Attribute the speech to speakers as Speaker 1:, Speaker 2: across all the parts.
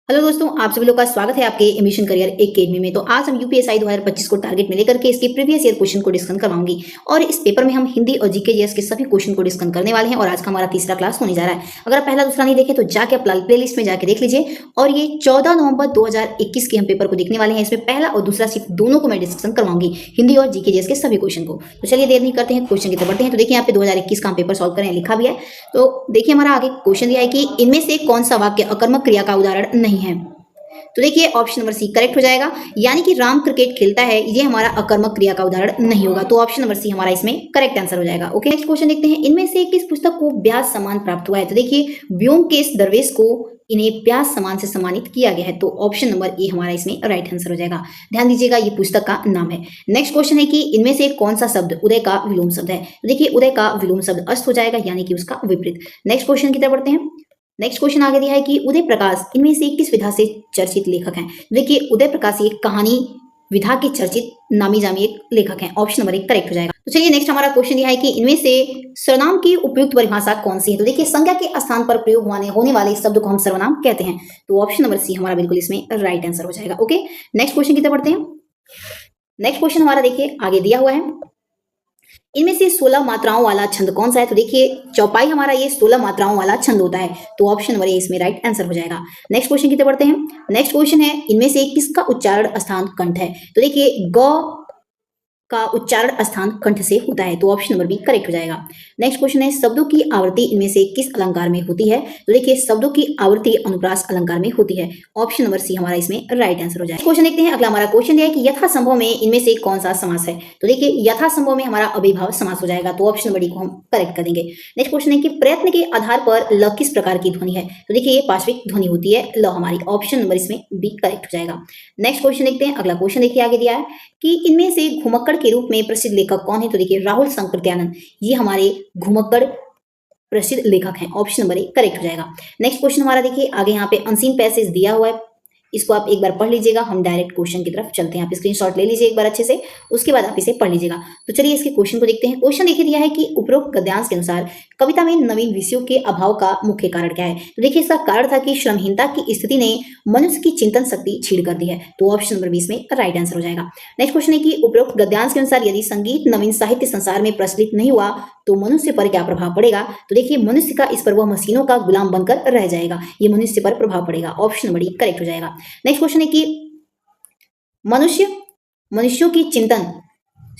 Speaker 1: Hello दोस्तों, आप सभी लोग का स्वागत है आपके एम्बिशन करियर एकेडमी में। तो आज हम यूपीएससी 2025 को टारगेट में लेकर के इसके प्रीवियस ईयर क्वेश्चन को डिस्कस करवाऊंगी और इस पेपर में हम हिंदी और जीके जीएस के सभी क्वेश्चन को डिस्कस करने वाले हैं और आज का हमारा तीसरा क्लास होने जा रहा है। अगर आप पहला दूसरा नहीं देखे तो जाके आप प्लेलिस्ट में जाके देख लीजिए। और ये 14 नवंबर 2021 के हम पेपर को देखने वाले हैं। इसमें पहला और दूसरा सिर्फ दोनों को मैं डिस्कशन करवाऊंगी, हिंदी और जीके जीएस के सभी क्वेश्चन को। तो चलिए देर नहीं करते हैं, क्वेश्चन की तरफ बढ़ते हैं। तो देखिए यहाँ पे 2021 का हम पेपर सॉल्व करें लिखा भी है। तो देखिए हमारा आगे क्वेश्चन दिया है कि इनमें से कौन सा वाक्य अकर्मक क्रिया का उदाहरण नहीं है। तो देखिए ऑप्शन नंबर सी करेक्ट हो जाएगा, यानी कि राम क्रिकेट खेलता है, ये हमारा अकर्मक क्रिया का उदाहरण नहीं होगा। तो ऑप्शन नंबर सी हमारा इसमें करेक्ट आंसर हो जाएगा। ओके, नेक्स्ट क्वेश्चन देखते हैं, इनमें से किस पुस्तक को ब्याज सम्मान प्राप्त हुआ है। तो देखिए व्योमकेश दरवेश को इन्हें ब्याज सम्मान से सम्मानित किया गया है। तो ऑप्शन नंबर ए हमारा इसमें राइट आंसर हो जाएगा। ध्यान दीजिएगा ये पुस्तक का नाम है। नेक्स्ट क्वेश्चन है कि इनमें से कौन सा शब्द उदय का विलोम शब्द है। तो देखिए उदय का विलोम शब्द अस्त हो जाएगा, यानी कि उसका विपरीत। नेक्स्ट क्वेश्चन की तरफ बढ़ते हैं। नेक्स्ट क्वेश्चन आगे दिया है कि उदय प्रकाश इनमें से किस विधा से चर्चित लेखक हैं। देखिए उदय प्रकाश एक कहानी विधा के चर्चित नामी जामी एक लेखक हैं। ऑप्शन नंबर एक करेक्ट हो जाएगा। तो चलिए नेक्स्ट हमारा क्वेश्चन दिया है कि इनमें से सर्वनाम की उपयुक्त परिभाषा कौन सी है। तो देखिए संज्ञा के स्थान पर प्रयोग होने वाले शब्द को हम सर्वनाम कहते हैं। तो ऑप्शन नंबर सी हमारा बिल्कुल इसमें राइट आंसर हो जाएगा। ओके, नेक्स्ट क्वेश्चन की तरफ बढ़ते हैं। नेक्स्ट क्वेश्चन हमारा देखिए आगे दिया हुआ है, इनमें से 16 मात्राओं वाला छंद कौन सा है। तो देखिए चौपाई हमारा ये 16 मात्राओं वाला छंद होता है। तो ऑप्शन नंबर ए इसमें राइट आंसर हो जाएगा। नेक्स्ट क्वेश्चन की तरफ बढ़ते हैं। नेक्स्ट क्वेश्चन है, इनमें से किसका उच्चारण स्थान कंठ है। तो देखिए ग का उच्चारण स्थान कंठ से होता है। तो ऑप्शन नंबर बी करेक्ट हो जाएगा। नेक्स्ट क्वेश्चन है, शब्दों की आवृत्ति इनमें से किस अलंकार में होती है। तो देखिए शब्दों की आवृत्ति अनुप्रास अलंकार में होती है। ऑप्शन नंबर सी हमारा इसमें राइट आंसर हो जाएगा। क्वेश्चन देखते हैं, अगला हमारा क्वेश्चन दिया है कि यथासंभव में इनमें से कौन सा समास है। तो देखिए यथासंभव में हमारा अभिभाव समास हो जाएगा। तो ऑप्शन नंबर डी को हम करेक्ट कर देंगे। नेक्स्ट क्वेश्चन है कि प्रयत्न के आधार पर ल किस प्रकार की ध्वनि है। तो देखिए ये पार्श्विक ध्वनि होती है ल हमारी। ऑप्शन नंबर इसमें बी करेक्ट हो जाएगा। नेक्स्ट क्वेश्चन देखते हैं, अगला क्वेश्चन देखिए आगे दिया है कि इनमें से घुमक्कड़ के रूप में प्रसिद्ध लेखक कौन है। तो देखिए राहुल शंकरदयानंद, ये हमारे घुमक्कड़ प्रसिद्ध लेखक हैं। ऑप्शन नंबर ए करेक्ट हो जाएगा। नेक्स्ट क्वेश्चन हमारा देखिए आगे यहाँ पे अनसीन पैसेज दिया हुआ है, इसको आप एक बार पढ़ लीजिएगा। हम डायरेक्ट क्वेश्चन की तरफ चलते हैं। आप स्क्रीनशॉट ले लीजिए एक बार अच्छे से, उसके बाद आप इसे पढ़ लीजिएगा। तो चलिए इसके क्वेश्चन को देखते हैं। क्वेश्चन देखिए दिया है कि उपरोक्त गद्यांश के अनुसार कविता में नवीन विषयों के अभाव का मुख्य कारण क्या है। तो देखिए इसका कारण था कि श्रमहीनता की स्थिति ने मनुष्य की चिंतन शक्ति छीड़ कर दी है। तो ऑप्शन नंबर 20 में राइट आंसर हो जाएगा। नेक्स्ट क्वेश्चन है कि उपरोक्त गद्यांश के अनुसार यदि संगीत नवीन साहित्य संसार में प्रचलित नहीं हुआ तो मनुष्य पर क्या प्रभाव पड़ेगा। तो देखिए मनुष्य का इस पर वह मशीनों का गुलाम बनकर रह जाएगा, ये मनुष्य पर प्रभाव पड़ेगा। ऑप्शन नंबर डी करेक्ट हो जाएगा। नेक्स्ट क्वेश्चन है कि मनुष्यों की चिंतन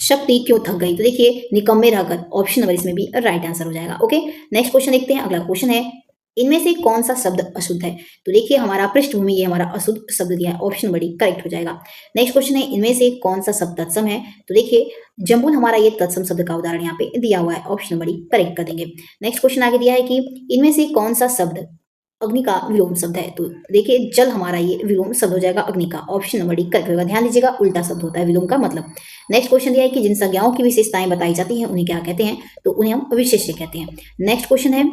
Speaker 1: शक्ति क्यों थक गई। तो देखिए निकम्मे रहकर। ऑप्शन नंबर इसमें भी राइट आंसर हो जाएगा। ओके, नेक्स्ट क्वेश्चन देखते हैं। अगला क्वेश्चन है, इनमें से कौन सा शब्द अशुद्ध है। तो देखिए हमारा पृष्ठभूमि ये हमारा अशुद्ध शब्द दिया है। ऑप्शन नंबर डी करेक्ट हो जाएगा। नेक्स्ट क्वेश्चन है, इनमें से कौन सा शब्द तत्सम है। तो देखिए जम्बूल हमारा ये तत्सम शब्द का उदाहरण यहाँ पे दिया हुआ है। ऑप्शन नंबर डी करेक्ट कर देंगे। नेक्स्ट क्वेश्चन आगे दिया है कि इनमें से कौन सा शब्द अग्नि का विलोम शब्द है। तो देखिए जल हमारा ये विलोम शब्द हो जाएगा अग्नि का। ऑप्शन नंबर डी करेक्ट होगा। ध्यान दीजिएगा उल्टा शब्द होता है विलोम का मतलब। नेक्स्ट क्वेश्चन दिया है कि जिन संज्ञाओं की विशेषताएं बताई जाती हैं उन्हें क्या कहते हैं। तो उन्हें हम विशेष्य कहते हैं। नेक्स्ट क्वेश्चन है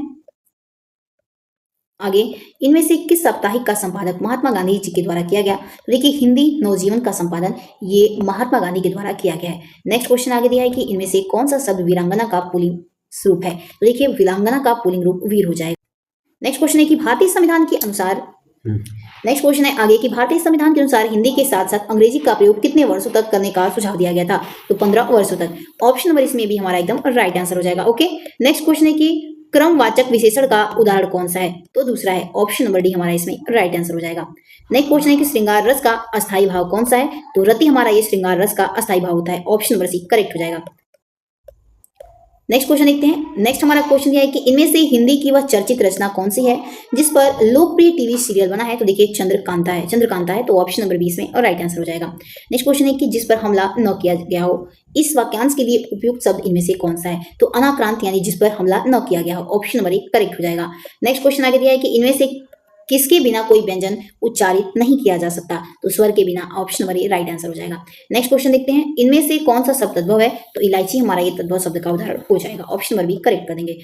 Speaker 1: आगे, इनमें से किस साप्ताहिक का संपादक महात्मा गांधी जी के द्वारा किया गया। तो देखिए हिंदी नवजीवन का संपादन ये महात्मा गांधी के द्वारा किया गया है। नेक्स्ट क्वेश्चन आगे दिया है कि इनमें से कौन सा शब्द वीरांगना का पुल्लिंग रूप है। तो देखिए वीरांगना का पुल्लिंग रूप वीर हो जाएगा। नेक्स्ट क्वेश्चन है कि भारतीय संविधान के अनुसार नेक्स्ट क्वेश्चन है आगे कि भारतीय संविधान के अनुसार हिंदी के साथ साथ अंग्रेजी का प्रयोग कितने वर्षों तक करने का सुझाव दिया गया था। तो 15 वर्षों तक। ऑप्शन नंबर इसमें भी हमारा एकदम राइट आंसर हो जाएगा। ओके, नेक्स्ट क्वेश्चन है कि क्रमवाचक विशेषण का उदाहरण कौन सा है। तो दूसरा है। ऑप्शन नंबर डी हमारा इसमें राइट आंसर हो जाएगा। नेक्स्ट क्वेश्चन है कि श्रृंगार रस का अस्थायी भाव कौन सा है। तो रति हमारा ये श्रृंगार रस का अस्थायी भाव होता है। ऑप्शन नंबर सी करेक्ट हो जाएगा। नेक्स्ट क्वेश्चन देखते हैं। नेक्स्ट हमारा क्वेश्चन यह है कि इनमें से हिंदी की वह चर्चित रचना कौन सी है जिस पर लोकप्रिय टीवी सीरियल बना है। तो देखिए चंद्रकांता है। तो ऑप्शन नंबर 20 में राइट आंसर हो जाएगा। नेक्स्ट क्वेश्चन है कि जिस पर हमला न किया गया हो, इस वाक्यांश के लिए उपयुक्त शब्द इनमें से कौन सा है। तो अनाक्रांत यानी जिस पर हमला न किया गया हो। ऑप्शन नंबर 1 करेक्ट हो जाएगा। नेक्स्ट क्वेश्चन आगे दिया है कि इनमें से किसके बिना कोई व्यंजन उच्चारित नहीं किया जा सकता। तो स्वर के बिना। Option number a right answer हो जाएगा। नेक्स्ट क्वेश्चन देखते हैं, इनमें से कौन सा शब्द तद्भव है। तो इलायची हमारा ये तद्भव शब्द का उदाहरण हो जाएगा। ऑप्शन नंबर बी करेक्ट कर देंगे।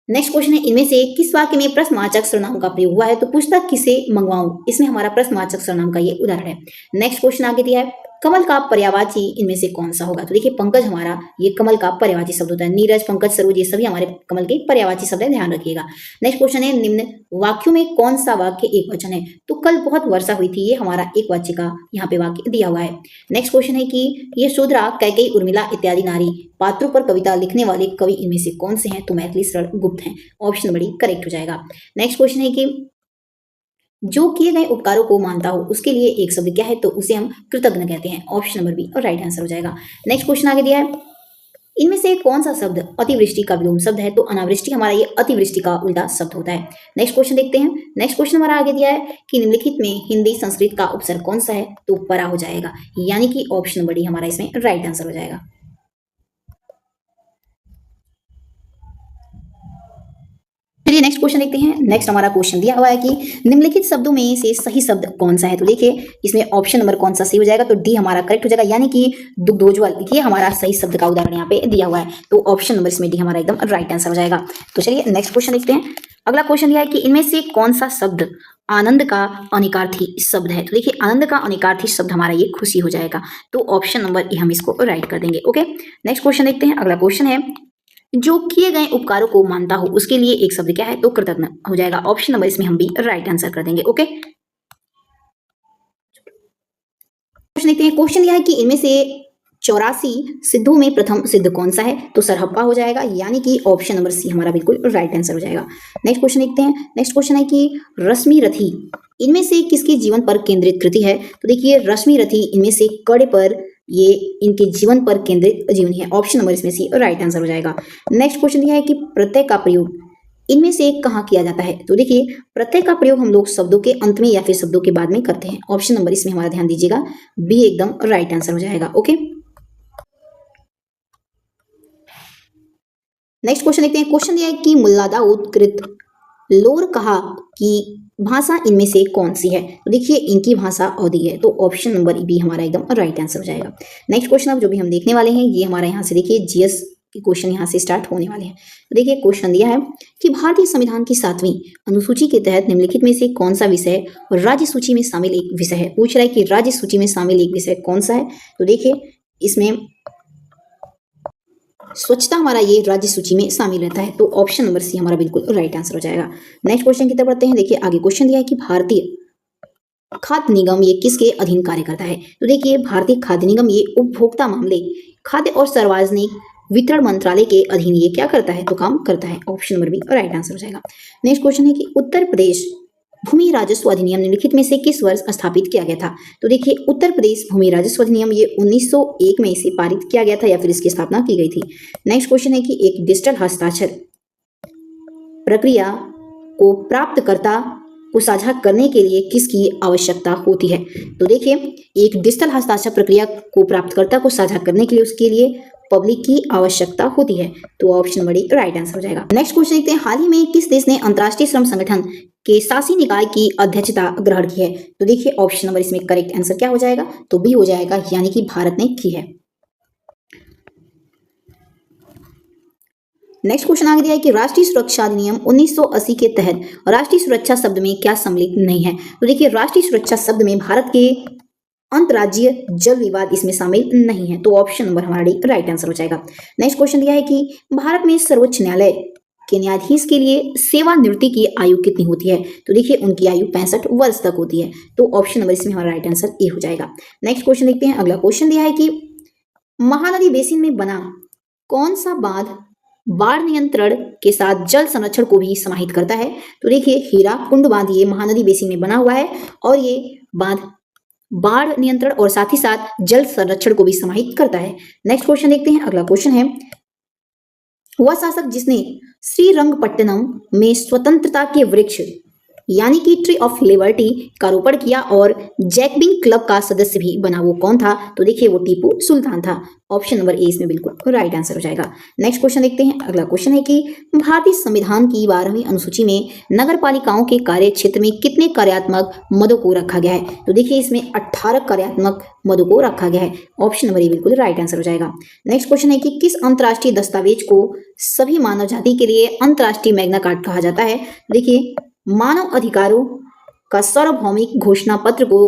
Speaker 1: नेक्स्ट क्वेश्चन है, इनमें से किस वाक्य में प्रश्नवाचक सर्वनाम का प्रयोग हुआ है। तो पुस्तक किसे मंगवाऊं, इसमें हमारा प्रश्नवाचक सर्वनाम का ये उदाहरण है। नेक्स्ट क्वेश्चन आगे दिया है, कमल का पर्यायवाची इनमें से कौन सा होगा? तो देखिए पंकज हमारा ये कमल का पर्यायवाची शब्द होता है। नीरज, पंकज, सरोज ये सभी हमारे कमल के पर्यायवाची शब्द है, ध्यान रखिएगा। नेक्स्ट क्वेश्चन है निम्न वाक्यों में कौन सा वाक्य एक वचन है? तो कल बहुत वर्षा हुई थी, ये हमारा एक वाक्य का यहाँ पे वाक्य दिया हुआ है। नेक्स्ट क्वेश्चन है कि ये शूद्रा, कैकेयी, उर्मिला इत्यादि नारी पात्रों पर कविता लिखने वाले कवि इनमें से कौन से हैं? तो मैथिली शरण गुप्त हैं। ऑप्शन नंबर डी करेक्ट हो जाएगा। नेक्स्ट क्वेश्चन है कि जो किए गए उपकारों को मानता हो उसके लिए एक शब्द क्या है? तो उसे हम कृतज्ञ कहते हैं। ऑप्शन नंबर बी और राइट आंसर हो जाएगा। नेक्स्ट क्वेश्चन आगे दिया है इनमें से कौन सा शब्द अतिवृष्टि का विलोम शब्द है? तो अनावृष्टि हमारा ये अतिवृष्टि का उल्टा शब्द होता है। नेक्स्ट क्वेश्चन देखते हैं। नेक्स्ट क्वेश्चन हमारा आगे दिया है कि निम्नलिखित में हिंदी संस्कृत का उपसर्ग कौन सा है? तो परा हो जाएगा, यानी कि ऑप्शन नंबर डी हमारा इसमें राइट आंसर हो जाएगा। चलिए नेक्स्ट क्वेश्चन देखते हैं। नेक्स्ट हमारा क्वेश्चन दिया हुआ है कि निम्नलिखित शब्दों में से सही शब्द कौन सा है? तो देखिए इसमें ऑप्शन नंबर कौन सा सही हो जाएगा? तो डी हमारा करेक्ट हो जाएगा, यानी कि दुग्धोज्वल ये हमारा सही शब्द का उदाहरण यहाँ पे दिया हुआ है। तो ऑप्शन नंबर इसमें डी हमारा एकदम राइट आंसर हो जाएगा। तो चलिए नेक्स्ट क्वेश्चन देखते हैं। अगला क्वेश्चन दिया है कि इनमें से कौन सा शब्द आनंद का अनिकार्थी शब्द है? तो देखिए आनंद का अनिकार्थी शब्द हमारा ये खुशी हो जाएगा। तो ऑप्शन नंबर ए हम इसको राइट कर देंगे। ओके नेक्स्ट क्वेश्चन देखते हैं। अगला क्वेश्चन है जो किए गए उपकारों को मानता हो उसके लिए एक शब्द क्या है? तो कृतज्ञ हो जाएगा। ऑप्शन नंबर इसमें हम भी राइट आंसर कर देंगे। ओके क्वेश्चन देखते हैं। क्वेश्चन यह है कि इनमें से 84 सिद्धों में प्रथम सिद्ध कौन सा है? तो सरहप्पा हो जाएगा, यानी कि ऑप्शन नंबर सी हमारा बिल्कुल राइट आंसर हो जाएगा। नेक्स्ट क्वेश्चन देखते हैं। नेक्स्ट क्वेश्चन है कि रश्मि रथी इनमें से किसके जीवन पर केंद्रित कृति है? तो देखिए रश्मि रथी इनमें से कड़े पर ये इनके जीवन पर केंद्रित जीवनी है। ऑप्शन नंबर इसमें सी राइट आंसर हो जाएगा। नेक्स्ट क्वेश्चन यह है कि प्रत्यय का प्रयोग इनमें से कहाँ किया जाता है? तो देखिए प्रत्यय का प्रयोग हम लोग शब्दों के अंत में या फिर शब्दों के बाद में करते हैं। ऑप्शन नंबर इसमें हमारा ध्यान दीजिएगा, बी एकदम राइट आंसर हो जाएगा। ओके नेक्स्ट क्वेश्चन देखते हैं। क्वेश्चन यह है कि मुल्ला दाऊद कृत लोर कहा कि भाषा इनमें से कौन सी है? तो देखिए इनकी भाषा अवधी है। तो ऑप्शन नंबर बी हमारा एकदम राइट आंसर हो जाएगा। नेक्स्ट क्वेश्चन अब जो भी हम देखने वाले हैं ये हमारा यहाँ से देखिए जीएस के क्वेश्चन यहाँ से स्टार्ट होने वाले हैं। तो देखिए क्वेश्चन दिया है कि भारतीय संविधान की 7वीं अनुसूची के तहत निम्नलिखित में से कौन सा विषय और राज्य सूची में शामिल एक विषय है? पूछ रहा है कि राज्य सूची में शामिल एक विषय कौन सा है? तो देखिए इसमें स्वच्छता हमारा ये राज्य सूची में शामिल रहता है। तो ऑप्शन नंबर सी हमारा बिल्कुल राइट आंसर हो जाएगा। नेक्स्ट क्वेश्चन की तरफ बढ़ते हैं। देखिए आगे क्वेश्चन दिया है कि भारतीय खाद्य निगम ये किसके अधीन कार्य करता है? तो देखिए भारतीय खाद्य निगम ये उपभोक्ता मामले, खाद्य और सार्वजनिक वितरण मंत्रालय के अधीन ये क्या करता है? तो काम करता है। Option number B right answer हो जाएगा। नेक्स्ट क्वेश्चन है कि उत्तर प्रदेश भूमि राजस्व अधिनियम निम्नलिखित में से किस वर्ष स्थापित किया गया था? तो देखिए उत्तर प्रदेश भूमि राजस्व अधिनियम ये 1901 में इसे पारित किया गया था या फिर इसकी स्थापना की गई थी। नेक्स्ट क्वेश्चन है कि एक डिजिटल हस्ताक्षर प्रक्रिया को प्राप्तकर्ता को साझा करने के लिए किसकी आवश्यकता होती है? तो देखिए एक डिजिटल हस्ताक्षर प्रक्रिया को प्राप्तकर्ता को साझा करने के लिए उसके लिए पब्लिक की आवश्यकता होती है। तो option number D right answer हो जाएगा। नेक्स्ट क्वेश्चन देखते हैं। हाल ही में किस देश ने अंतर्राष्ट्रीय श्रम संगठन के शासी निकाय की अध्यक्षता ग्रहण की है? तो देखिए ऑप्शन नंबर इसमें करेक्ट आंसर क्या हो जाएगा? तो बी हो जाएगा, यानी कि भारत ने की है। नेक्स्ट क्वेश्चन आगे दिया है कि राष्ट्रीय सुरक्षा अधिनियम 1980 के तहत राष्ट्रीय सुरक्षा शब्द में क्या सम्मिलित नहीं है? तो देखिए राष्ट्रीय सुरक्षा शब्द में भारत के अंतर्राज्यीय जल विवाद इसमें शामिल नहीं है। तो ऑप्शन नंबर हमारा डी राइट आंसर हो जाएगा। नेक्स्ट क्वेश्चन दिया है कि भारत में सर्वोच्च न्यायालय के न्यायाधीश के लिए सेवानिवृत्ति की आयु कितनी होती है? तो देखिए उनकी आयु 65 वर्ष तक होती है। तो ऑप्शन नंबर इसमें हमारा राइट आंसर ए हो जाएगा। नेक्स्ट क्वेश्चन देखते हैं। अगला क्वेश्चन दिया है कि महानदी बेसिन में बना कौन सा बांध बाढ़ नियंत्रण के साथ जल संरक्षण को भी समाहित करता है? तो देखिए हीरा कुंड बांध ये महानदी बेसिन में बना हुआ है और ये बांध बाढ़ नियंत्रण और साथ ही साथ जल संरक्षण को भी समाहित करता है। नेक्स्ट क्वेश्चन देखते हैं। अगला क्वेश्चन है वह शासक जिसने श्रीरंगपट्टनम में स्वतंत्रता के वृक्ष यानी कि ट्री ऑफ लिबर्टी का रोपण किया और जैकबिंग क्लब का सदस्य भी बना, वो कौन था? तो देखिए वो टीपू सुल्तान था। ऑप्शन नंबर ए इसमें बिल्कुल राइट आंसर हो जाएगा। नेक्स्ट क्वेश्चन देखते हैं। अगला क्वेश्चन है कि भारतीय संविधान की 12वीं अनुसूची में नगर पालिकाओं के कार्य क्षेत्र में कितने कार्यात्मक मदों को रखा गया है? तो देखिए इसमें 18 कार्यात्मक मदों को रखा गया है। ऑप्शन नंबर ए बिल्कुल राइट आंसर हो जाएगा। नेक्स्ट क्वेश्चन है कि किस अंतर्राष्ट्रीय दस्तावेज को सभी मानव जाति के लिए अंतर्राष्ट्रीय मैग्ना कार्टा कहा जाता है? देखिए मानव अधिकारों का सार्वभौमिक घोषणा पत्र को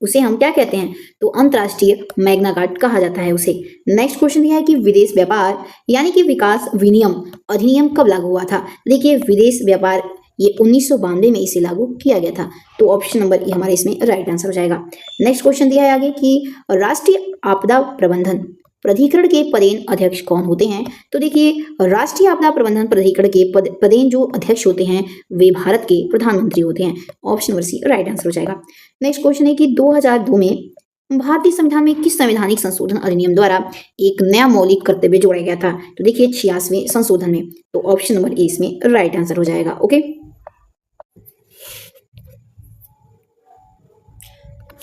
Speaker 1: उसे हम क्या कहते हैं? तो अंतर्राष्ट्रीय मैग्ना कार्टा कहा जाता है उसे। नेक्स्ट क्वेश्चन दिया है कि विदेश व्यापार यानी कि विकास विनियम अधिनियम कब लागू हुआ था? देखिए विदेश व्यापार ये 1992 में इसे लागू किया गया था। तो ऑप्शन नंबर ए हमारे इसमें राइट आंसर हो जाएगा। नेक्स्ट क्वेश्चन दिया है आगे कि राष्ट्रीय आपदा प्रबंधन प्राधिकरण के पदेन अध्यक्ष कौन होते हैं? तो देखिए राष्ट्रीय आपदा प्रबंधन प्राधिकरण के पदेन जो अध्यक्ष होते हैं वे भारत के प्रधानमंत्री होते हैं। Option number C right answer हो जाएगा। नेक्स्ट क्वेश्चन है कि 2002 में भारतीय संविधान में किस संवैधानिक संशोधन अधिनियम द्वारा एक नया मौलिक कर्तव्य जोड़ा गया था? तो देखिए 86वें संशोधन में। तो ऑप्शन नंबर ए इसमें राइट आंसर हो जाएगा। ओके,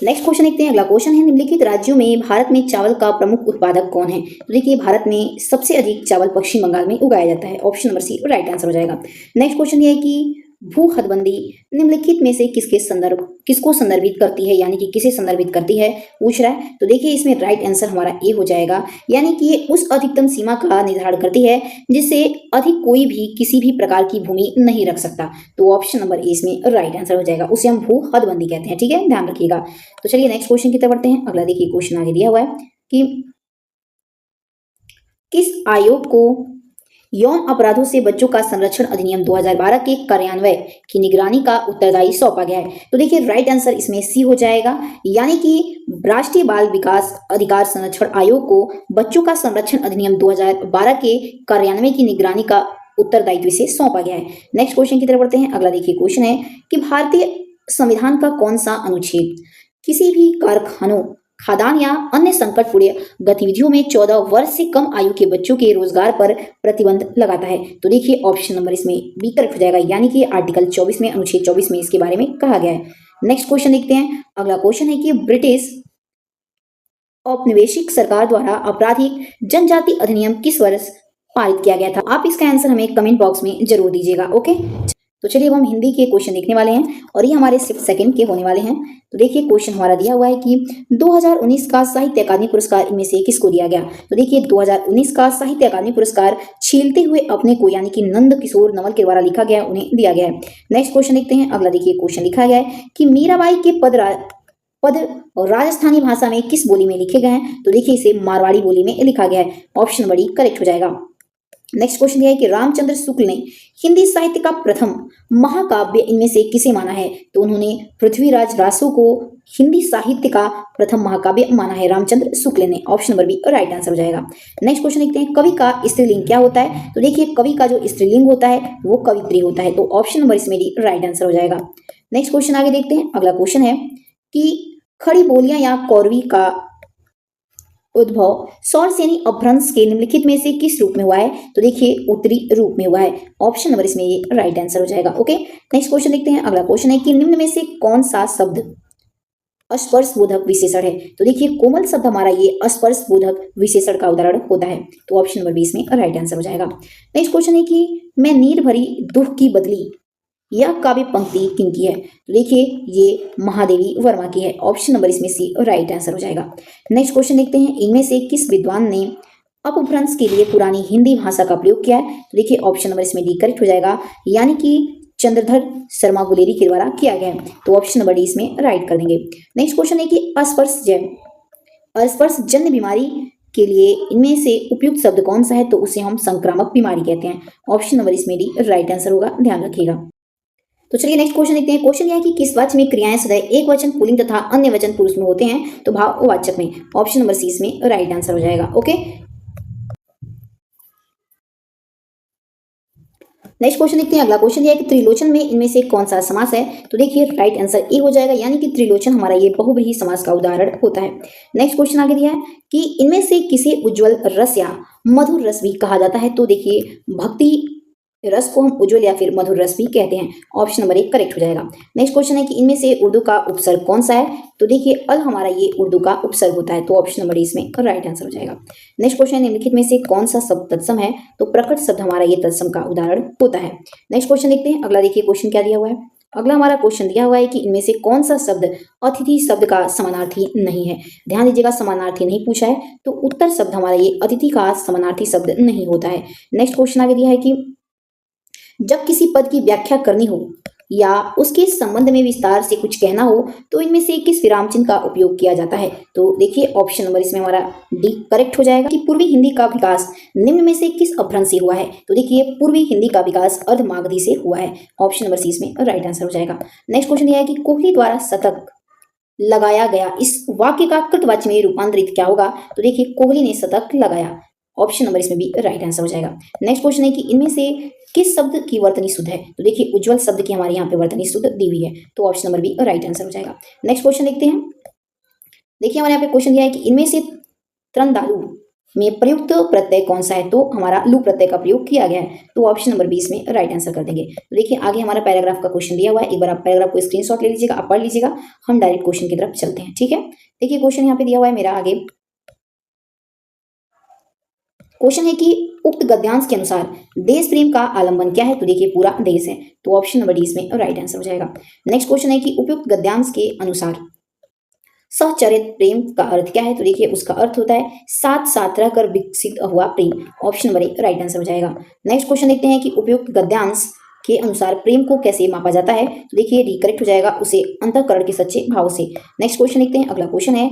Speaker 1: नेक्स्ट क्वेश्चन देखते हैं। अगला क्वेश्चन है निम्नलिखित राज्यों में भारत में चावल का प्रमुख उत्पादक कौन है? तो देखिए भारत में सबसे अधिक चावल पश्चिम बंगाल में उगाया जाता है। Option number C right answer हो जाएगा। नेक्स्ट क्वेश्चन ये है कि भू हदबंदी निम्नलिखित में से किसको संदर्भित करती है, यानी कि किसे संदर्भित करती है पूछ रहा है। तो देखिए इसमें राइट आंसर हमारा ए हो जाएगा, यानी कि ये उस अधिकतम सीमा का निर्धारण करती है जिससे अधिक कोई भी किसी भी प्रकार की भूमि नहीं रख सकता। तो ऑप्शन नंबर ए इसमें राइट आंसर हो जाएगा, उसे हम भू हदबंदी कहते हैं। ठीक है, ध्यान रखिएगा। तो चलिए नेक्स्ट क्वेश्चन की तरफ बढ़ते हैं। अगला देखिए क्वेश्चन आगे दिया हुआ है कि किस आयोग को यौन अपराधों से बच्चों का संरक्षण अधिनियम 2012 के कार्यान्वयन की निगरानी का उत्तरदायी सौंपा गया है? तो देखिए राइट आंसर इसमें सी हो जाएगा, यानी कि राष्ट्रीय बाल विकास अधिकार संरक्षण आयोग को बच्चों का संरक्षण अधिनियम 2012 के कार्यान्वयन की निगरानी का उत्तरदायित्व से सौंपा गया है। नेक्स्ट क्वेश्चन की तरफ बढ़ते हैं। अगला देखिए क्वेश्चन है कि भारतीय संविधान का कौन सा अनुच्छेद किसी भी कारखानों खादान या अन्य संकटपूर्ण गतिविधियों में 14 वर्ष से कम आयु के बच्चों के रोजगार पर प्रतिबंध लगाता है? तो देखिए ऑप्शन नंबर इसमें बी करेक्ट हो जाएगा, यानी कि आर्टिकल 24 में अनुच्छेद 24 में इसके बारे में कहा गया है। नेक्स्ट क्वेश्चन देखते हैं। अगला क्वेश्चन है कि ब्रिटिश औपनिवेशिक सरकार द्वारा आपराधिक जनजाति अधिनियम किस वर्ष पारित किया गया था? आप इसका आंसर हमें कमेंट बॉक्स में जरूर दीजिएगा। ओके, तो चलिए अब हम हिंदी के क्वेश्चन देखने वाले हैं और ये हमारे 6 सेकंड के होने वाले हैं। तो देखिए क्वेश्चन हमारा दिया हुआ है कि 2019 का साहित्य अकादमी पुरस्कार इनमें से किसको दिया गया? तो देखिए 2019 का साहित्य अकादमी पुरस्कार छीलते हुए अपने को यानी कि नंद किशोर नवल के द्वारा लिखा गया उन्हें दिया गया है। नेक्स्ट क्वेश्चन देखते हैं। अगला देखिए क्वेश्चन लिखा गया है कि मीराबाई के पद और राजस्थानी भाषा में किस बोली में लिखे गए हैं? तो देखिए इसे मारवाड़ी बोली में लिखा गया है। ऑप्शन नंबर डी करेक्ट हो जाएगा। नेक्स्ट क्वेश्चन यह है कि रामचंद्र शुक्ल ने हिंदी साहित्य का प्रथम महाकाव्य इनमें से किसे माना है? तो उन्होंने पृथ्वीराज रासो को हिंदी साहित्य का प्रथम महाकाव्य माना है, रामचंद्र शुक्ल ने। Option number B right answer हो जाएगा। नेक्स्ट क्वेश्चन देखते हैं, कवि का स्त्रीलिंग क्या होता है? तो देखिए कवि का जो स्त्रीलिंग होता है वो कवित्री होता है। तो ऑप्शन नंबर इसमें डी राइट आंसर हो जाएगा। नेक्स्ट क्वेश्चन आगे देखते हैं। अगला क्वेश्चन है कि खड़ी बोलियां या कौरवी का उद्भव सौरसेनी अपभ्रंश के निम्नलिखित में से किस रूप में हुआ है? तो देखिए उत्तरी रूप में हुआ है। ऑप्शन नंबर इसमें ये राइट आंसर हो जाएगा। ओके, नेक्स्ट क्वेश्चन देखते हैं। अगला क्वेश्चन है कि निम्न में से कौन सा शब्द अस्पर्श बोधक विशेषण है? तो देखिए कोमल शब्द हमारा ये अस्पर्श बोधक विशेषण का उदाहरण होता है। तो ऑप्शन नंबर 20 में राइट आंसर हो जाएगा। नेक्स्ट क्वेश्चन है कि मैं नीर भरी दुख की बदली यह काव्य पंक्ति किनकी है? तो देखिए ये महादेवी वर्मा की है। ऑप्शन नंबर इसमें सी राइट आंसर हो जाएगा। नेक्स्ट क्वेश्चन देखते हैं, इनमें से किस विद्वान ने अपभ्रंश के लिए पुरानी हिंदी भाषा का प्रयोग किया है? तो देखिए ऑप्शन नंबर इसमें डी करेक्ट हो जाएगा, यानी कि चंद्रधर शर्मा गुलेरी के द्वारा किया गया है। तो ऑप्शन नंबर डी इसमें राइट कर देंगे। नेक्स्ट क्वेश्चन है कि अस्पर्श जन्य बीमारी के लिए इनमें से उपयुक्त शब्द कौन सा है? तो उसे हम संक्रामक बीमारी कहते हैं। ऑप्शन नंबर इसमें डी राइट आंसर होगा, ध्यान रखिएगा। तो चलिए नेक्स्ट क्वेश्चन देखते हैं। क्वेश्चन यह है कि किस वाक्य में क्रियाएं सदैव एक वचन पुल्लिंग तथा अन्य वचन पुरुष में होते हैं? तो भाववाचक में। ऑप्शन नंबर सी इसमें राइट आंसर हो जाएगा। ओके, नेक्स्ट क्वेश्चन देखते हैं। अगला क्वेश्चन यह है कि त्रिलोचन में इनमें से कौन सा समास है? तो देखिए राइट आंसर ए हो जाएगा, यानी कि त्रिलोचन हमारा ये बहुव्रीहि समास का उदाहरण होता है। नेक्स्ट क्वेश्चन आगे दिया है कि इनमें से किसे उज्ज्वल रस या मधुर रस भी कहा जाता है? तो देखिए भक्ति रस को हम उज्ज्वल या फिर मधुर रस भी कहते हैं। ऑप्शन नंबर 1 करेक्ट हो जाएगा। नेक्स्ट क्वेश्चन है कि इनमें से उर्दू का उपसर्ग कौन सा है? तो देखिए अल हमारा ये उर्दू का उपसर्ग होता है। तो ऑप्शन नंबर इसमें राइट आंसर हो जाएगा। नेक्स्ट क्वेश्चन है निम्नलिखित में से कौन सा शब्द तत्सम है? तो प्रकट शब्द हमारा ये तत्सम का उदाहरण होता है। नेक्स्ट क्वेश्चन देखते हैं। अगला देखिए क्वेश्चन क्या दिया हुआ है। अगला हमारा क्वेश्चन दिया हुआ है कि इनमें से कौन सा शब्द अतिथि शब्द का समानार्थी नहीं है? ध्यान दीजिएगा, समानार्थी नहीं पूछा है, तो उत्तर शब्द हमारा ये अतिथि का समानार्थी शब्द नहीं होता है। नेक्स्ट क्वेश्चन आगे दिया है कि जब किसी पद की व्याख्या करनी हो या उसके संबंध में विस्तार से कुछ कहना हो तो इनमें से किस विराम चिन्ह का उपयोग किया जाता है? तो देखिए ऑप्शन नंबर इसमें हमारा डी करेक्ट हो जाएगा कि पूर्वी हिंदी का विकास निम्न में से किस अपभ्रंश से हुआ है? तो देखिए पूर्वी हिंदी का विकास अर्धमागधी से हुआ है। ऑप्शन नंबर सी इसमें राइट आंसर हो जाएगा। नेक्स्ट क्वेश्चन यह है कि कोहली द्वारा शतक लगाया गया इस वाक्य का कृतवाच्य में रूपांतरित क्या होगा? तो देखिए कोहली ने शतक लगाया। ऑप्शन नंबर इसमें भी राइट आंसर हो जाएगा। नेक्स्ट क्वेश्चन है कि इनमें से किस शब्द की वर्तनी शुद्ध है? तो देखिए उज्ज्वल शब्द की हमारे यहाँ पे वर्तनी शुद्ध दी हुई है, तो ऑप्शन नंबर भी राइट आंसर हो जाएगा। नेक्स्ट क्वेश्चन देखते हैं। देखिए हमारे यहाँ पे क्वेश्चन दिया है कि इनमें से त्रंदालु में प्रयुक्त प्रत्यय कौन सा है? तो हमारा लू प्रत्यय का प्रयोग किया गया है, तो ऑप्शन नंबर 20 में राइट आंसर कर देंगे। तो देखिए आगे हमारा पैराग्राफ का क्वेश्चन दिया हुआ है, एक बार आप पैराग्राफ को स्क्रीनशॉट ले लीजिएगा, आप पढ़ लीजिएगा, हम डायरेक्ट क्वेश्चन की तरफ चलते हैं। ठीक है, देखिए क्वेश्चन यहाँ पे दिया हुआ है मेरा आगे। क्वेश्चन है कि उक्त गद्यांश के अनुसार देश प्रेम का आलंबन क्या है? तो देखिए पूरा देश है, तो ऑप्शन नंबर डी इसमें राइट आंसर हो जाएगा। नेक्स्ट क्वेश्चन है कि उपयुक्त गद्यांश के अनुसार सहचरित प्रेम का अर्थ क्या है? तो देखिए उसका अर्थ होता है साथ साथ रहकर विकसित हुआ प्रेम। Option number a right answer हो जाएगा। नेक्स्ट क्वेश्चन देखते हैं कि उपयुक्त गद्यांश के अनुसार प्रेम को कैसे मापा जाता है? तो देखिए डी करेक्ट हो जाएगा, उसे अंतःकरण के सच्चे भाव से। नेक्स्ट क्वेश्चन देखते हैं। अगला क्वेश्चन है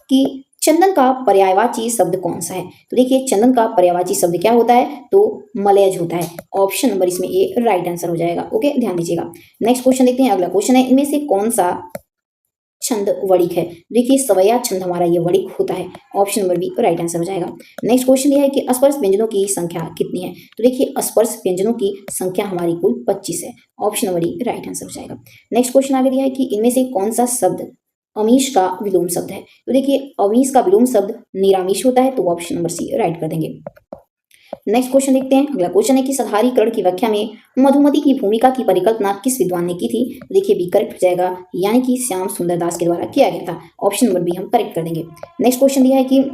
Speaker 1: कि चंदन का पर्यायवाची शब्द कौन सा है? तो देखिए चंदन का पर्यायवाची शब्द क्या होता है? तो मलयज होता है। ऑप्शन नंबर इसमें ए राइट आंसर हो जाएगा। ओके, ध्यान दीजिएगा। नेक्स्ट क्वेश्चन देखते हैं। अगला क्वेश्चन है इनमें से कौन सा छंद वणिक है? देखिए सवैया छंद हमारा ये वणिक होता है। Option number B right answer हो जाएगा। नेक्स्ट क्वेश्चन ये है कि स्पर्श व्यंजनों की संख्या कितनी है? तो देखिए स्पर्श व्यंजनों की संख्या हमारी कुल 25 है। Option number D right answer हो जाएगा। नेक्स्ट क्वेश्चन आगे दिया है कि इनमें से कौन सा शब्द अमीश का विलोम शब्द है? तो देखिए अमीश का विलोम शब्द निरामिष होता है, तो ऑप्शन नंबर सी राइट कर देंगे। नेक्स्ट क्वेश्चन देखते हैं। अगला क्वेश्चन है कि साधारीकरण की व्याख्या में मधुमती की भूमिका की परिकल्पना किस विद्वान ने की थी? तो देखिए बी करेक्ट हो जाएगा, यानी कि श्याम सुंदर दास के द्वारा किया गया था। ऑप्शन नंबर बी हम करेक्ट कर देंगे। नेक्स्ट क्वेश्चन दिया है कि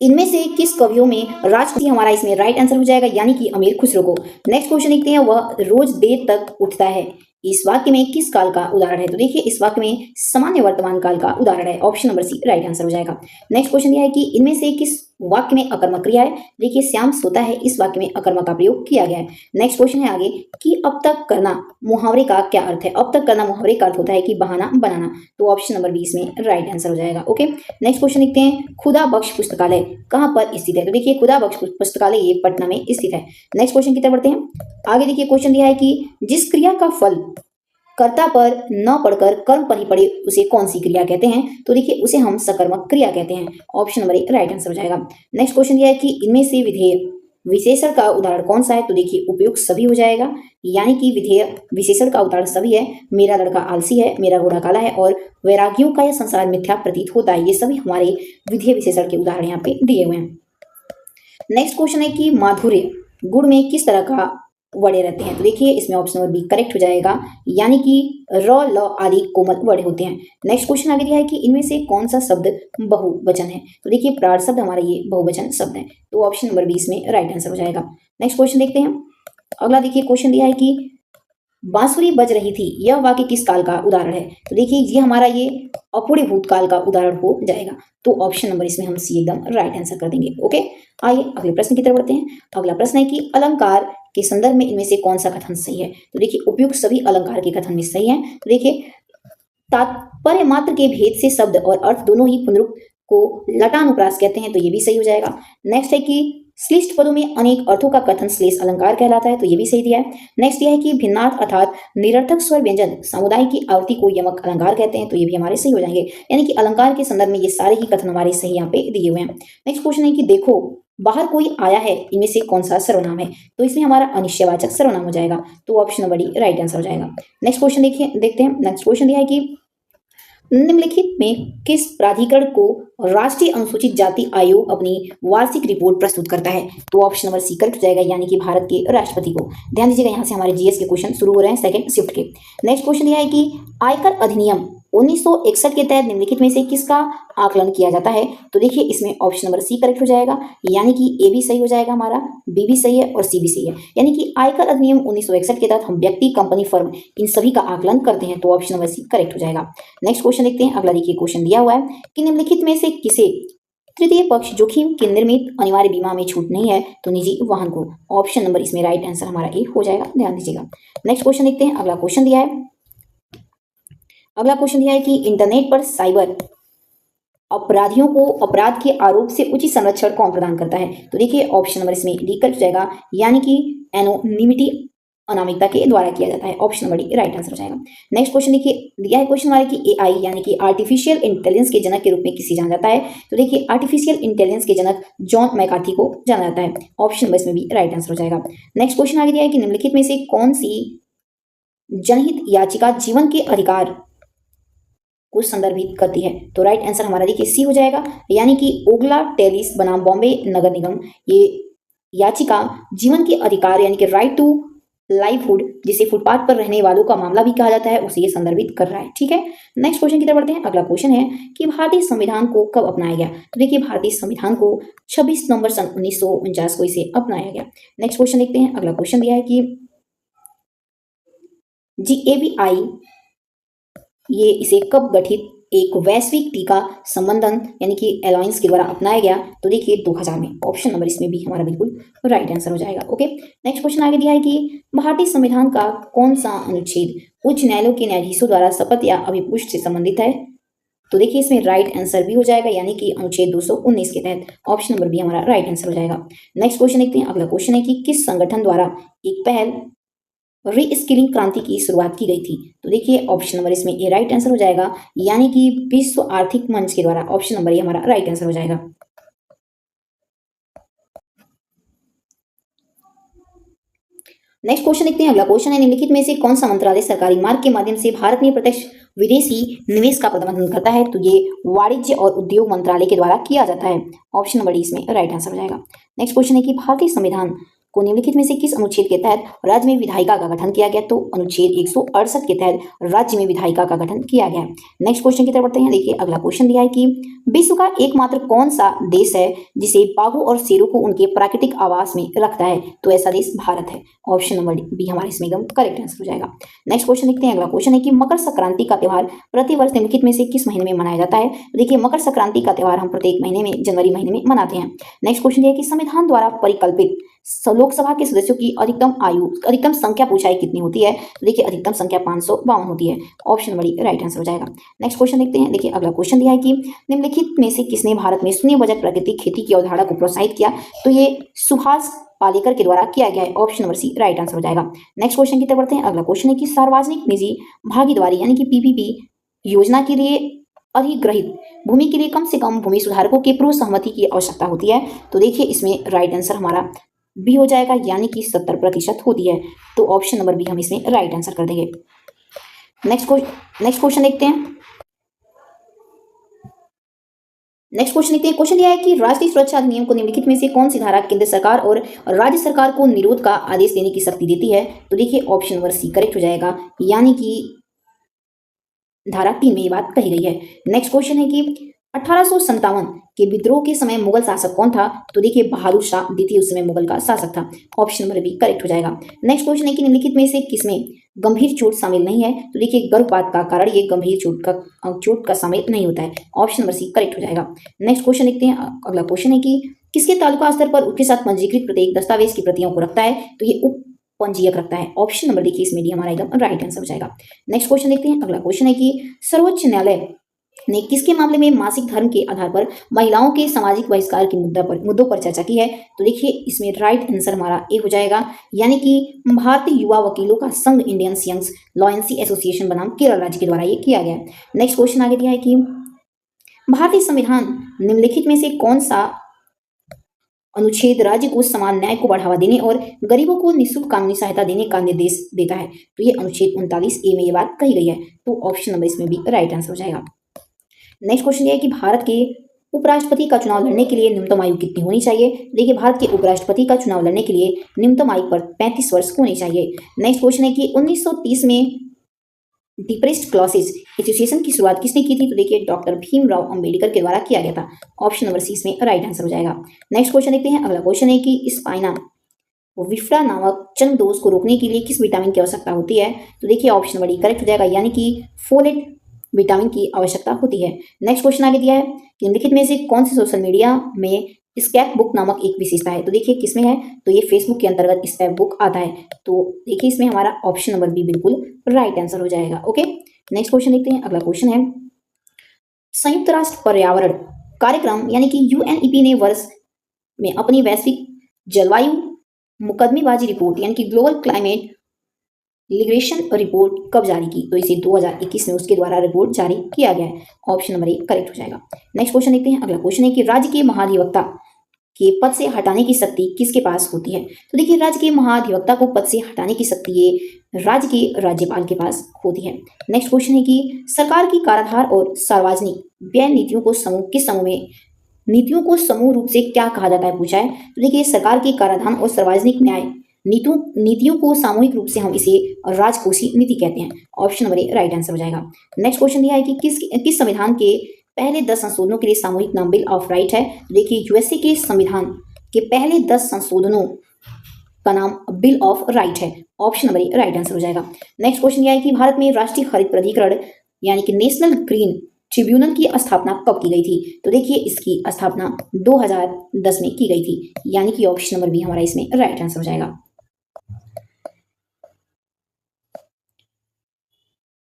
Speaker 1: इनमें से किस कवियों में राजपति हमारा इसमें राइट आंसर हो जाएगा, यानी कि अमीर खुसरो को। नेक्स्ट क्वेश्चन देखते हैं। वह रोज देर तक उठता है, इस वाक्य में किस काल का उदाहरण है? तो देखिए इस वाक्य में सामान्य वर्तमान काल का उदाहरण है। Option number C right answer हो जाएगा। नेक्स्ट क्वेश्चन यह है कि इनमें से किस वाक्य में अकर्मक क्रिया है? देखिए श्याम सोता है, इस वाक्य में अकर्मक का प्रयोग किया गया है। नेक्स्ट क्वेश्चन है आगे कि अब तक करना मुहावरे का क्या अर्थ है? अब तक करना मुहावरे का अर्थ होता है कि बहाना बनाना, तो ऑप्शन नंबर 20 में राइट आंसर हो जाएगा। ओके, नेक्स्ट क्वेश्चन देखते हैं। खुदा बख्श पुस्तकालय कहाँ पर स्थित है? तो देखिए खुदा बख्श पुस्तकालय ये पटना में स्थित है। नेक्स्ट क्वेश्चन की तरफ बढ़ते हैं। आगे देखिए क्वेश्चन दिया है कि जिस क्रिया का फल कर्ता पर न पढ़कर कर्म पर ही पड़े उसे कौन सी क्रिया कहते हैं? तो देखिए उसे हम सकर्मक क्रिया कहते हैं। Option number a right answer हो जाएगा। नेक्स्ट क्वेश्चन यह है कि इनमें से विधेय विशेषण का उदाहरण कौन सा है? तो देखिए उपयुक्त सभी हो जाएगा, यानी कि विधेय विशेषण का उदाहरण सभी है। मेरा लड़का आलसी है, मेरा घोड़ा काला है और वैरागियों का यह संसार मिथ्या प्रतीत होता है, ये सभी हमारे विधेय विशेषण के उदाहरण यहाँ पे दिए हुए हैं। नेक्स्ट क्वेश्चन है कि माधुर्य गुण में किस तरह का वर्ड रहते हैं? तो देखिए इसमें ऑप्शन नंबर बी करेक्ट हो जाएगा, यानी कि र ल आदि कोमल वर्ड होते हैं। नेक्स्ट क्वेश्चन आगे दिया है कि इनमें से कौन सा शब्द बहुवचन है? तो देखिए प्राण शब्द हमारा ये बहुवचन शब्द है, तो ऑप्शन नंबर 20 में राइट आंसर हो जाएगा। नेक्स्ट क्वेश्चन देखते हैं। अगला देखिए क्वेश्चन दिया है कि बांसुरी बज रही थी, यह वाक्य किस काल का उदाहरण है? तो देखिए ये हमारा ये अपूर्व भूतकाल का उदाहरण हो जाएगा, तो ऑप्शन नंबर इसमें हम सी एकदम राइट आंसर कर देंगे। ओके, आइए अगले प्रश्न की तरफ बढ़ते हैं। अगला प्रश्न है कि अलंकार के संदर्भ में इनमें से कौन सा कथन सही है? तो देखिए उपयुक्त सभी अलंकार के कथन में सही है। तो देखिए तात्पर्य मात्र के भेद से शब्द और अर्थ दोनों ही पुनरुक्त को लटानुप्रास कहते हैं, तो ये भी सही हो जाएगा। नेक्स्ट है कि श्लिष्ट पदों में अनेक अर्थों का कथन श्लेष अलंकार कहलाता है, तो ये भी सही दिया है। नेक्स्ट यह है कि भिन्नार्थ अर्थात निरर्थक स्वर व्यंजन समुदाय की आवृत्ति को यमक अलंकार कहते हैं, तो ये भी हमारे सही हो जाएंगे, यानी कि अलंकार के संदर्भ में ये सारे ही कथन हमारे सही यहाँ पे दिए हुए हैं। नेक्स्ट क्वेश्चन है कि देखो बाहर कोई आया है, इनमें से कौन सा सर्वनाम है? तो इसमें हमारा अनिश्चयवाचक सर्वनाम हो जाएगा, तो option number D right answer हो जाएगा। नेक्स्ट क्वेश्चन देखते हैं। नेक्स्ट क्वेश्चन यह है कि निम्नलिखित में किस प्राधिकरण को राष्ट्रीय अनुसूचित जाति आयोग अपनी वार्षिक रिपोर्ट प्रस्तुत करता है? तो ऑप्शन नंबर सी करेक्ट हो जाएगा, यानी कि भारत के राष्ट्रपति को। ध्यान दीजिएगा, यहाँ से हमारे जीएस के क्वेश्चन शुरू हो रहे हैं सेकंड शिफ्ट के। नेक्स्ट क्वेश्चन यह है कि आयकर अधिनियम 1961 के तहत निम्नलिखित में से किसका आकलन किया जाता है? तो देखिए इसमें ऑप्शन नंबर सी करेक्ट हो जाएगा, यानी कि ए भी सही हो जाएगा हमारा, बी भी सही है और सी भी सही है, यानी कि आयकर अधिनियम 1961 के तहत हम व्यक्ति, कंपनी, फर्म इन सभी का आकलन करते हैं, तो ऑप्शन नंबर सी करेक्ट हो जाएगा। नेक्स्ट क्वेश्चन देखते हैं। अगला देखिए क्वेश्चन दिया हुआ है कि निम्नलिखित में से किसे तृतीय पक्ष जोखिम के निर्मित अनिवार्य बीमा में छूट नहीं है तो निजी वाहन को। ऑप्शन नंबर इसमें राइट आंसर हमारा ए हो जाएगा, ध्यान दीजिएगा। नेक्स्ट क्वेश्चन देखते हैं। अगला क्वेश्चन दिया है कि इंटरनेट पर साइबर अपराधियों को अपराध के आरोप से उचित संरक्षण कौन प्रदान करता है? तो देखिए ऑप्शन नंबर इसमें डी करेक्ट हो जाएगा, यानी कि एनोनिमिटी अनामिकता के द्वारा किया जाता है। Option number D right answer हो जाएगा। नेक्स्ट क्वेश्चन देखिए, दिया है क्वेश्चन हमारे कि एआई यानी कि आर्टिफिशियल इंटेलिजेंस के जनक के रूप में किसे जाना जाता है? तो देखिए आर्टिफिशियल इंटेलिजेंस के जनक जॉन मैकार्थी को जाना जाता है। ऑप्शन नंबर इसमें भी राइट आंसर हो जाएगा। नेक्स्ट क्वेश्चन आगे दिया है कि निम्नलिखित में से कौन सी जनहित याचिका जीवन के अधिकार को संदर्भित करती है? तो राइट आंसर हमारा देखिए सी हो जाएगा, यानी कि ओगला टेलिस बनाम बॉम्बे नगर निगम ये याचिका जीवन के अधिकार यानी कि राइट टू लाइवहुड, जिसे फुटपाथ पर रहने वालों का मामला भी कहा जाता है, उसे ये संदर्भित कर रहा है। ठीक है, नेक्स्ट क्वेश्चन की तरफ बढ़ते हैं। अगला क्वेश्चन है कि भारतीय संविधान को कब अपनाया गया? तो देखिए भारतीय संविधान को 26 नवंबर सन 1949 को इसे अपनाया गया। नेक्स्ट क्वेश्चन देखते हैं। अगला क्वेश्चन दिया है कि GAVI ये इसे कब गठित एक वैश्विक टीका संबंधन यानी कि अलायंस के द्वारा अपनाया गया? तो देखिए 2000 में। ऑप्शन नंबर इसमें भी हमारा बिल्कुल राइट आंसर हो जाएगा। ओके, नेक्स्ट क्वेश्चन आगे दिया है कि भारतीय संविधान का कौन सा अनुच्छेद उच्च न्यायालयों के न्यायाधीशों द्वारा शपथ या अभिपुष्ट से संबंधित है? तो देखिए इसमें राइट आंसर भी हो जाएगा, यानी कि अनुच्छेद 219 के तहत। ऑप्शन नंबर भी हमारा राइट आंसर हो जाएगा। नेक्स्ट क्वेश्चन देखते हैं। अगला क्वेश्चन है कि किस संगठन द्वारा एक पहल रीस्किलिंग क्रांति की शुरुआत की गई थी? तो देखिए ऑप्शन नंबर इसमें ए राइट आंसर हो जाएगा, यानी कि विश्व आर्थिक मंच के द्वारा। ऑप्शन नंबर ए हमारा राइट आंसर हो जाएगा। नेक्स्ट क्वेश्चन देखते हैं। अगला क्वेश्चन है निम्नलिखित में से कौन सा मंत्रालय सरकारी मार्ग के माध्यम से भारत में प्रत्यक्ष विदेशी निवेश का प्रबंधन करता है? तो ये वाणिज्य और उद्योग मंत्रालय के द्वारा किया जाता है। ऑप्शन नंबर डी इसमें राइट आंसर हो जाएगा। नेक्स्ट क्वेश्चन है कि भारतीय संविधान को निम्नलिखित में से किस अनुच्छेद के तहत राज्य में विधायिका का गठन किया गया? तो अनुच्छेद 168 के तहत राज्य में विधायिका का गठन किया गया है। नेक्स्ट क्वेश्चन की तरफ बढ़ते हैं। देखिए अगला क्वेश्चन दिया है कि विश्व का एकमात्र कौन सा देश है जिसे बाघों और शेरों को उनके प्राकृतिक आवास में रखता है? तो ऐसा देश भारत है। ऑप्शन नंबर बी हमारे इसमें एकदम करेक्ट आंसर हो जाएगा। नेक्स्ट क्वेश्चन देखते हैं। अगला क्वेश्चन है कि मकर संक्रांति का त्योहार प्रतिवर्ष निम्नलिखित में से किस महीने में मनाया जाता है? देखिए मकर संक्रांति का त्योहार हम प्रत्येक महीने में जनवरी महीने में मनाते हैं। नेक्स्ट क्वेश्चन है कि संविधान द्वारा परिकल्पित लोकसभा के सदस्यों की अधिकतम संख्या पूछा है कितनी होती है? तो देखिए अधिकतम संख्या 552 होती है। ऑप्शन नंबर राइट आंसर हो जाएगा। नेक्स्ट क्वेश्चन देखते हैं। देखिए अगला क्वेश्चन दिया है कि निम्नलिखित में से किसने भारत में शून्य बजट प्राकृतिक खेती की अवधारणा को प्रोत्साहित किया? तो ये सुभाष पालेकर के द्वारा किया गया है। Option number C right answer हो जाएगा। नेक्स्ट क्वेश्चन की तरफ बढ़ते हैं। अगला क्वेश्चन है कि सार्वजनिक निजी भागीदारी यानी कि PPP योजना के लिए अधिग्रहित भूमि के लिए कम से कम भूमि सुधारकों के पूर्व सहमति की आवश्यकता होती है? तो देखिए इसमें राइट आंसर हमारा बी हो जाएगा, यानी कि 70% होती है। तो ऑप्शन नंबर बी हम इसमें राइट आंसर कर देंगे। नेक्स्ट क्वेश्चन देखते हैं। क्वेश्चन यह है कि राष्ट्रीय सुरक्षा अधिनियम को निम्नलिखित में से कौन सी धारा केंद्र सरकार और राज्य सरकार को निरोध का आदेश देने की शक्ति देती है? तो देखिए ऑप्शन नंबर सी करेक्ट हो जाएगा, यानी कि धारा 3 में ये बात कही गई है। नेक्स्ट क्वेश्चन है कि 1857 के विद्रोह के समय मुगल शासक कौन था? तो देखिए बहादुर शाह द्वितीय उस समय मुगल का शासक था। ऑप्शन नंबर बी करेक्ट हो जाएगा। नेक्स्ट क्वेश्चन है कि निम्नलिखित में से किसमें गंभीर चोट शामिल नहीं है? तो देखिए गर्भपात का कारण ये गंभीर चोट का शामिल नहीं होता है। ऑप्शन नंबर सी करेक्ट हो जाएगा। नेक्स्ट क्वेश्चन देखते हैं। अगला क्वेश्चन है कि किसके तालुका स्तर पर उसके साथ पंजीकृत प्रत्येक दस्तावेज की प्रतियों को रखता है? तो ये उप पंजीयक रखता है। ऑप्शन नंबर देखिए इसमें डी हमारा एकदम राइट आंसर हो जाएगा। नेक्स्ट क्वेश्चन देखते हैं। अगला क्वेश्चन है कि सर्वोच्च न्यायालय ने किसके मामले में मासिक धर्म के आधार पर महिलाओं के सामाजिक बहिष्कार के मुद्दों पर चर्चा की है? तो देखिए इसमें राइट आंसर हमारा ए हो जाएगा, यानी कि भारतीय युवा वकीलों का संघ इंडियन यंग्स लॉयंसी एसोसिएशन बनाम केरल राज्य के द्वारा ये किया गया है। नेक्स्ट क्वेश्चन आगे दिया है कि भारतीय संविधान निम्नलिखित में से कौन सा अनुच्छेद राज्य को समान न्याय को बढ़ावा देने और गरीबों को निःशुल्क कानूनी सहायता देने का निर्देश देता है? तो ये अनुच्छेद 39A में ये बात कही गई है। तो ऑप्शन नंबर इसमें भी राइट आंसर हो जाएगा। नेक्स्ट क्वेश्चन ये है कि भारत के उपराष्ट्रपति का चुनाव लड़ने के लिए न्यूनतम आयु कितनी होनी चाहिए? देखिए भारत के उपराष्ट्रपति का चुनाव लड़ने के लिए न्यूनतम आयु पर 35 वर्ष होनी चाहिए। नेक्स्ट क्वेश्चन है कि 1930 में डिप्रेस्ड क्लासेस एसोसिएशन की शुरुआत किसने की थी? तो देखिए डॉक्टर भीमराव अंबेडकर के द्वारा किया गया था। ऑप्शन नंबर सी इसमें राइट आंसर हो जाएगा। नेक्स्ट क्वेश्चन देखते हैं। अगला क्वेश्चन है कि स्पाइना विफ्रा नामक चर्म दोष को रोकने के लिए किस विटामिन की आवश्यकता होती है? तो देखिए ऑप्शन नंबर डी करेक्ट हो जाएगा, यानी कि फोलेट विटामिन की आवश्यकता होती है। नेक्स्ट क्वेश्चन आगे दिया है कि निम्नलिखित में से कौन सी सोशल मीडिया में स्कैप बुक नामक एक विशेषता है। तो देखिए किसमें है, तो ये फेसबुक के अंतर्गत स्कैप बुक आता है। तो देखिए इसमें हमारा ऑप्शन नंबर बी बिल्कुल राइट आंसर हो जाएगा। ओके, नेक्स्ट क्वेश्चन देखते हैं। अगला क्वेश्चन है, संयुक्त राष्ट्र पर्यावरण कार्यक्रम यानी कि यूएनईपी ने वर्ष में अपनी वैश्विक जलवायु मुकदमेबाजी रिपोर्ट यानी कि ग्लोबल क्लाइमेट लिग्रेशन रिपोर्ट कब जारी की। तो इसे 2021 में उसके द्वारा रिपोर्ट जारी किया गया है। ऑप्शन नंबर ए करेक्ट हो जाएगा। नेक्स्ट क्वेश्चन देखते हैं। अगला क्वेश्चन है कि राज्य के महाधिवक्ता के पद से हटाने की शक्ति किसके पास होती है। तो देखिए राज्य के महाधिवक्ता को पद से हटाने की शक्ति ये राज्य के राज्यपाल के पास होती है। नेक्स्ट क्वेश्चन है कि सरकार की कराधान और सार्वजनिक व्यय नीतियों को समूह रूप से क्या कहा जाता है पूछा है। तो देखिए सरकार की कराधान और सार्वजनिक न्याय नीतियों को सामूहिक रूप से हम इसे राजकोषीय नीति कहते हैं। Option number a right answer हो जाएगा। नेक्स्ट क्वेश्चन दिया है कि किस संविधान के पहले 10 संशोधनों के लिए सामूहिक नाम बिल ऑफ राइट है। तो देखिए यूएसए के संविधान के पहले 10 संशोधनों का नाम बिल ऑफ राइट है। Option number a right answer हो जाएगा। नेक्स्ट क्वेश्चन यह है कि भारत में राष्ट्रीय हरित प्राधिकरण यानी कि नेशनल ग्रीन ट्रिब्यूनल की स्थापना कब की गई थी। तो देखिए इसकी स्थापना 2010 में की गई थी, यानी कि ऑप्शन नंबर बी हमारा इसमें राइट आंसर हो जाएगा।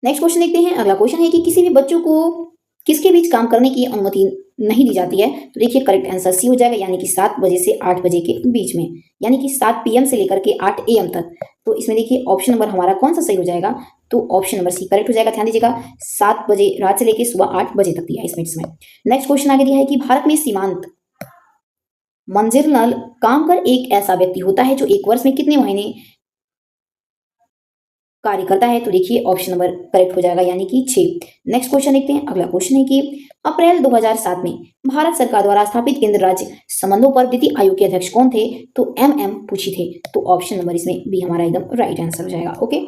Speaker 1: नेक्स्ट क्वेश्चन देखते हैं। अगला क्वेश्चन है कि किसी भी बच्चों को किसके बीच काम करने की अनुमति नहीं दी जाती है। तो देखिए करेक्ट आंसर सी हो जाएगा, यानी कि 7 बजे से 8 बजे के बीच में, यानी कि 7 PM से लेकर के 8 AM तक। तो इसमें देखिए ऑप्शन नंबर हमारा कौन सा सही हो जाएगा, तो ऑप्शन नंबर सी करेक्ट हो जाएगा। ध्यान दीजिएगा 7 बजे रात से लेकर सुबह 8 बजे तक दिया है इसमें इसमें। नेक्स्ट क्वेश्चन आगे दिया है कि भारत में सीमांत मंजिल काम कर एक ऐसा व्यक्ति होता है जो एक वर्ष में कितने महीने कार्य करता है। तो देखिए ऑप्शन नंबर करेक्ट हो जाएगा, यानी कि 6। नेक्स्ट क्वेश्चन देखते हैं। अगला क्वेश्चन है कि अप्रैल 2007 में भारत सरकार द्वारा स्थापित केंद्र राज्य संबंधों पर वित्त आयोग के अध्यक्ष कौन थे। तो MM पूछी थे। तो ऑप्शन नंबर इसमें बी हमारा एकदम राइट आंसर हो जाएगा। ओके,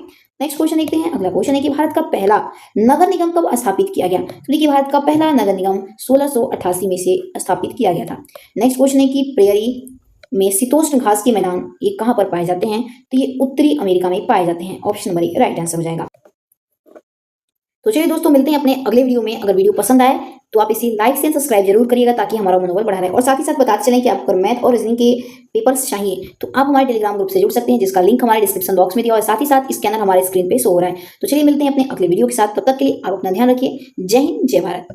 Speaker 1: नेक्स्ट क्वेश्चन देखते हैं। अगला क्वेश्चन है कि भारत का पहला नगर निगम कब स्थापित किया गया। तो देखिए भारत का पहला नगर निगम 1688 में से स्थापित किया गया था। नेक्स्ट क्वेश्चन है कि प्रेयरी में शीतोष्ण घास के मैदान ये कहां पर पाए जाते हैं। तो ये उत्तरी अमेरिका में पाए जाते हैं। Option number a right answer हो जाएगा। तो चलिए दोस्तों मिलते हैं अपने अगले वीडियो में। अगर वीडियो पसंद आए तो आप इसे लाइक से सब्सक्राइब जरूर करिएगा, ताकि हमारा मनोबल बढ़ा रहे। और साथ ही साथ बताते चलें कि आपको मैथ और रीजनिंग के पेपर्स चाहिए तो आप हमारे टेलीग्राम ग्रुप से जुड़ सकते हैं, जिसका लिंक हमारे डिस्क्रिप्शन बॉक्स में दिया और साथ ही साथ स्कैनर हमारे स्क्रीन पे शो हो रहा है। तो चलिए मिलते हैं अपने अगले वीडियो के साथ। तब तक के लिए आप अपना ध्यान रखिए। जय हिंद, जय भारत।